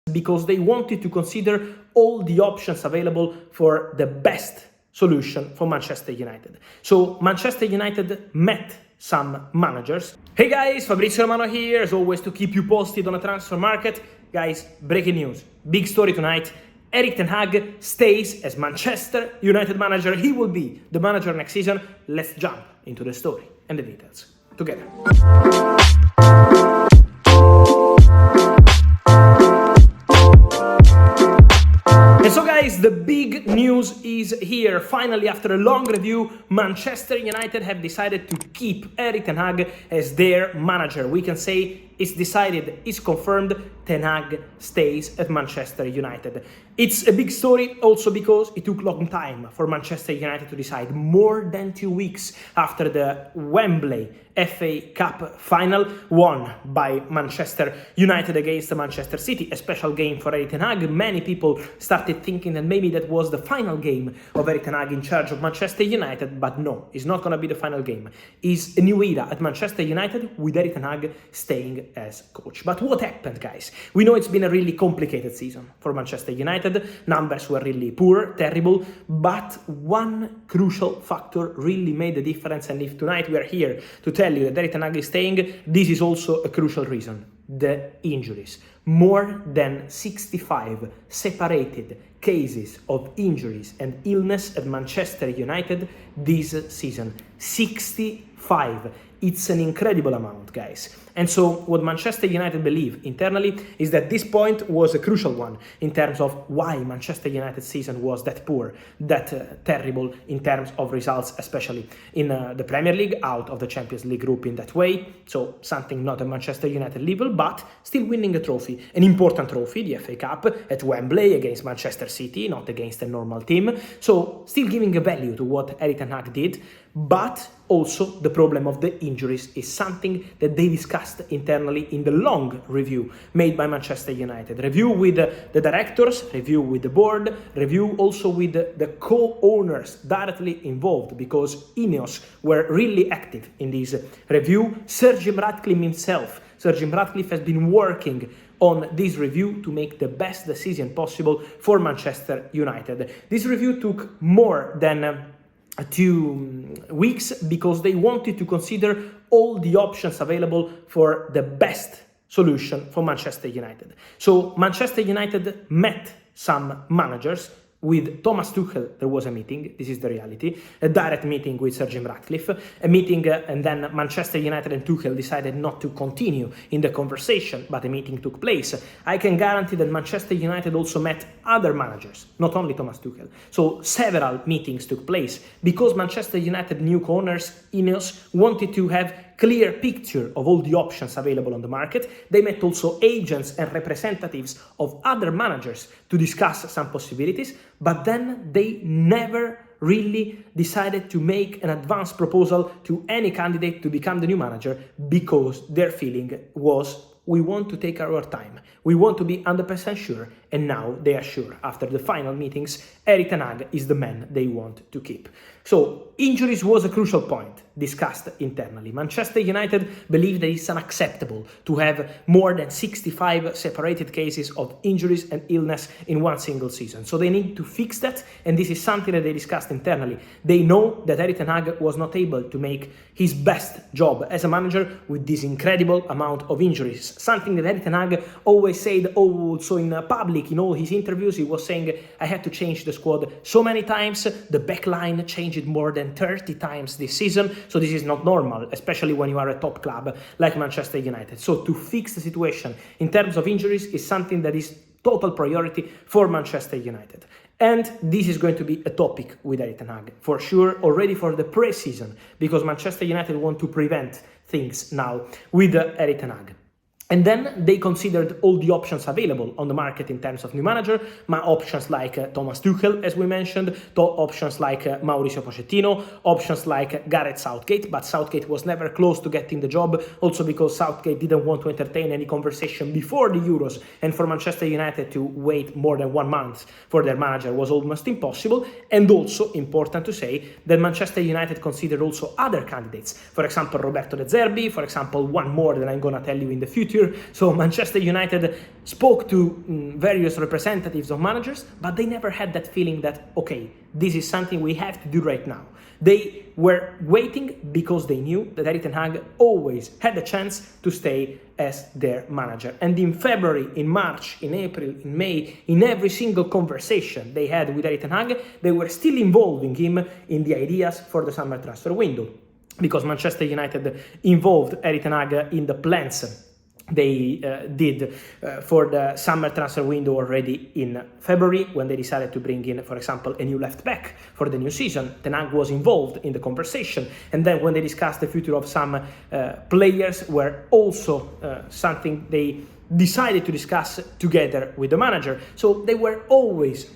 because they wanted to consider all the options available for the best solution for Manchester United. So Manchester United met some managers. Hey guys, Fabrizio Romano here, as always, to keep you posted on the transfer market. Guys, breaking news, big story tonight. Erik ten Hag stays as Manchester United manager. He will be the manager next season. Let's jump into the story and the details together. And so guys, the big news is here. Finally, after a long review, Manchester United have decided to keep Erik ten Hag as their manager. We can say it's decided, it's confirmed, Ten Hag stays at Manchester United. It's a big story also because it took a long time for Manchester United to decide, more than 2 weeks after the Wembley FA Cup final won by Manchester United against Manchester City, a special game for Erik ten Hag. Many people started thinking that maybe that was the final game of Erik ten Hag in charge of Manchester United, but no, it's not going to be the final game. It's a new era at Manchester United with Erik ten Hag staying as coach. But what happened, guys? We know it's been a really complicated season for Manchester United. Numbers were really poor, terrible, but one crucial factor really made the difference, and if tonight we are here to tell you that Erik ten Hag is staying, this is also a crucial reason: the injuries. More than 65 separated cases of injuries and illness at Manchester United this season. 65. It's an incredible amount, guys. And so what Manchester United believe internally is that this point was a crucial one in terms of why Manchester United's season was that poor, that terrible in terms of results, especially in the Premier League, out of the Champions League group in that way. So something not at Manchester United level, but still winning a trophy, an important trophy, the FA Cup at Wembley against Manchester City, not against a normal team. So still giving a value to what Erik ten Hag did, but also the problem of the injuries is something that they discussed internally in the long review made by Manchester United. Review with the directors, review with the board, review also with the co-owners directly involved, because Ineos were really active in this review. Sir Jim Ratcliffe himself, Sir Jim Ratcliffe has been working on this review to make the best decision possible for Manchester United. This review took more than 2 weeks because they wanted to consider all the options available for the best solution for Manchester United. So Manchester United met some managers. With Thomas Tuchel, there was a meeting, this is the reality, a direct meeting with Sir Jim Ratcliffe, a meeting, and then Manchester United and Tuchel decided not to continue in the conversation, but a meeting took place. I can guarantee that Manchester United also met other managers, not only Thomas Tuchel. So several meetings took place because Manchester United new owners, Ineos, wanted to have clear picture of all the options available on the market. They met also agents and representatives of other managers to discuss some possibilities, but then they never really decided to make an advance proposal to any candidate to become the new manager, because their feeling was, we want to take our time. We want to be 100% sure, and now they are sure. After the final meetings, Erik ten Hag is the man they want to keep. So, injuries was a crucial point discussed internally. Manchester United believe that it's unacceptable to have more than 65 separated cases of injuries and illness in one single season. So they need to fix that, and this is something that they discussed internally. They know that Erik ten Hag was not able to make his best job as a manager with this incredible amount of injuries. Something that Erik ten Hag always said, also in public, in all his interviews, he was saying, I had to change the squad so many times, the back line changed more than 30 times this season, so this is not normal, especially when you are a top club like Manchester United. So to fix the situation in terms of injuries is something that is total priority for Manchester United. And this is going to be a topic with Erik ten Hag, for sure, already for the pre-season, because Manchester United want to prevent things now with Erik ten Hag. And then they considered all the options available on the market in terms of new manager, options like Thomas Tuchel, as we mentioned, options like Mauricio Pochettino, options like Gareth Southgate, but Southgate was never close to getting the job, also because Southgate didn't want to entertain any conversation before the Euros, and for Manchester United to wait more than 1 month for their manager was almost impossible. And also important to say that Manchester United considered also other candidates, for example Roberto De Zerbi, for example one more that I'm gonna tell you in the future, future. So Manchester United spoke to various representatives of managers, but they never had that feeling that, okay, this is something we have to do right now. They were waiting because they knew that Erik ten Hag always had the chance to stay as their manager. And in February, in March, in April, in May, in every single conversation they had with Erik ten Hag, they were still involving him in the ideas for the summer transfer window. Because Manchester United involved Erik ten Hag in the plans they did for the summer transfer window already in February, when they decided to bring in, for example, a new left back for the new season. Ten Hag was involved in the conversation, and then when they discussed the future of some players were also something they decided to discuss together with the manager. So they were always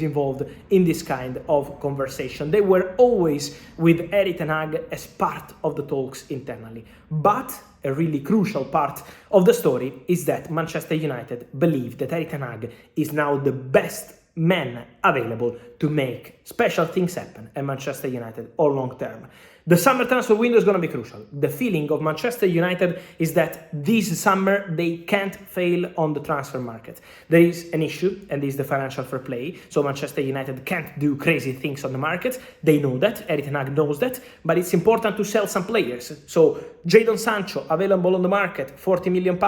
involved in this kind of conversation. They were always with Erik ten Hag as part of the talks internally. But a really crucial part of the story is that Manchester United believe that Erik ten Hag is now the best man available to make special things happen at Manchester United all long term. The summer transfer window is going to be crucial. The feeling of Manchester United is that this summer they can't fail on the transfer market. There is an issue, and this is the financial fair play. So Manchester United can't do crazy things on the market. They know that. Erik ten Hag knows that. But it's important to sell some players. So Jadon Sancho available on the market, £40 million.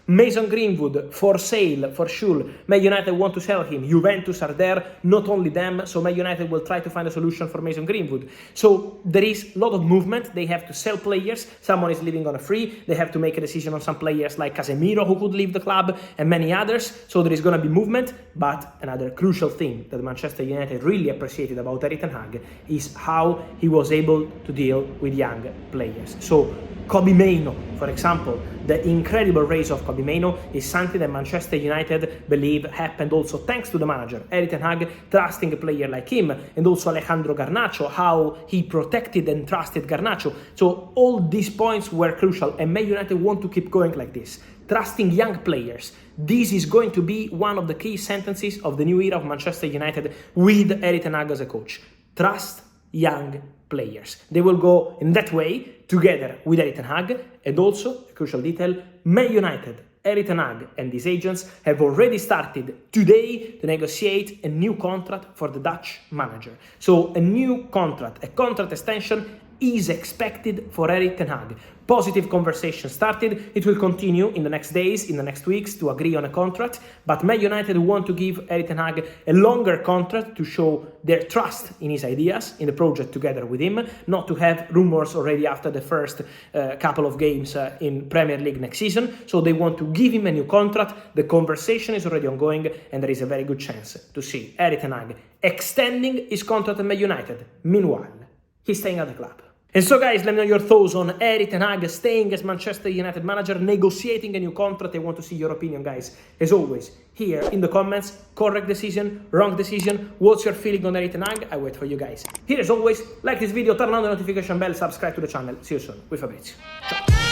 Mason Greenwood for sale, for sure. Man United want to sell him. Juventus are there, not only them. So Man United will try to find a solution for Mason Greenwood. So there is a lot of movement. They have to sell players. Someone is leaving on a free. They have to make a decision on some players like Casemiro, who could leave the club, and many others. So there is going to be movement. But another crucial thing that Manchester United really appreciated about Erik ten Hag is how he was able to deal with young players. So Kobbie Mainoo, for example, the incredible race of Kobbie Mainoo is something that Manchester United believe happened also thanks to the manager, Erik ten Hag, trusting a player like him, and also Alejandro Garnacho, how he protected and trusted Garnacho. So all these points were crucial, and Man United want to keep going like this, trusting young players. This is going to be one of the key sentences of the new era of Manchester United with Erik ten Hag as a coach. Trust young players. They will go in that way together with Erik ten Hag, and also, a crucial detail, Man United, Erik ten Hag and his agents have already started today to negotiate a new contract for the Dutch manager. So a new contract, a contract extension is expected for Erik ten Hag. Positive conversation started. It will continue in the next days, in the next weeks, to agree on a contract. But Man United want to give Erik ten Hag a longer contract to show their trust in his ideas, in the project together with him, not to have rumors already after the first couple of games in Premier League next season. So they want to give him a new contract. The conversation is already ongoing, and there is a very good chance to see Erik ten Hag extending his contract at Man United. Meanwhile, he's staying at the club. And so guys, let me know your thoughts on Erik ten Hag staying as Manchester United manager, negotiating a new contract. I want to see your opinion, guys. As always, here in the comments, correct decision, wrong decision, what's your feeling on Erik ten Hag? I wait for you guys. Here as always, like this video, turn on the notification bell, subscribe to the channel. See you soon with Fabrizio. Ciao.